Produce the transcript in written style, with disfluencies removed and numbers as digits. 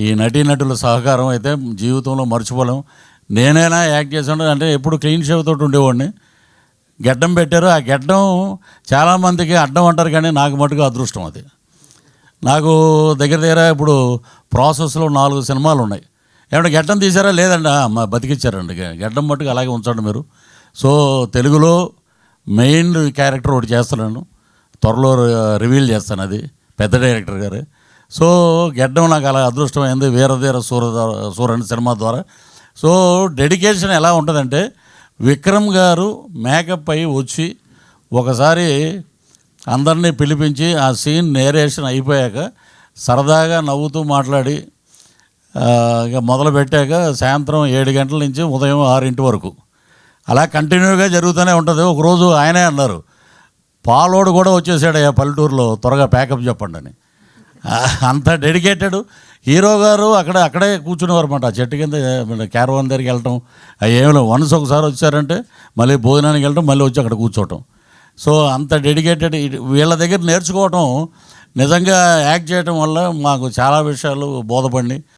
ఈ నటీనటుల సహకారం అయితే జీవితంలో మర్చిపోలేం. నేనైనా యాక్ట్ చేసాను అంటే ఎప్పుడు క్లీన్ షేవ్ తోటి ఉండేవాడిని. గెడ్డం పెట్టారు. ఆ గెడ్డం చాలామందికి అడ్డం అంటారు, కానీ నాకు మటుకు అదృష్టం అది. నాకు దగ్గర దగ్గర ఇప్పుడు ప్రాసెస్లో 4 సినిమాలు ఉన్నాయి. ఏమంటే గెడ్డం తీసారా? లేదండి. మా బతికిచ్చారండి. గెడ్డం మట్టుకు అలాగే ఉంచండి మీరు. సో తెలుగులో మెయిన్ క్యారెక్టర్ ఒకటి చేస్తున్నాను, త్వరలో రివీల్ చేస్తాను, అది పెద్ద డైరెక్టర్ గారు. సో గెడ్డం నాకు అలా అదృష్టమైంది వీరధీర సూరని సినిమా ద్వారా. సో డెడికేషన్ ఎలా ఉంటుందంటే, విక్రమ్ గారు మేకప్ అయ్యి వచ్చి ఒకసారి అందరినీ పిలిపించి ఆ సీన్ నేరేషన్ అయిపోయాక సరదాగా నవ్వుతూ మాట్లాడి ఇక మొదలు పెట్టాక సాయంత్రం 7 గంటల నుంచి ఉదయం 6 వరకు అలా కంటిన్యూగా జరుగుతూనే ఉంటుంది. ఒకరోజు ఆయనే అన్నారు, పాలోడు కూడా వచ్చేసాడు ఆ పల్లెటూరులో, త్వరగా ప్యాకప్ చెప్పండి అని. అంత డెడికేటెడ్ హీరో గారు. అక్కడే కూర్చునేవారు అన్నమాట. చెట్టు కింద క్యారవాన్ దగ్గరికి వెళ్ళటం ఏమిలో వన్స్ ఒకసారి వచ్చారంటే మళ్ళీ భోజనానికి వెళ్ళటం, మళ్ళీ వచ్చి అక్కడ కూర్చోవటం. సో అంత డెడికేటెడ్. వీళ్ళ దగ్గర నేర్చుకోవటం, నిజంగా యాక్ట్ చేయటం వల్ల మాకు చాలా విషయాలు బోధపడినాయి.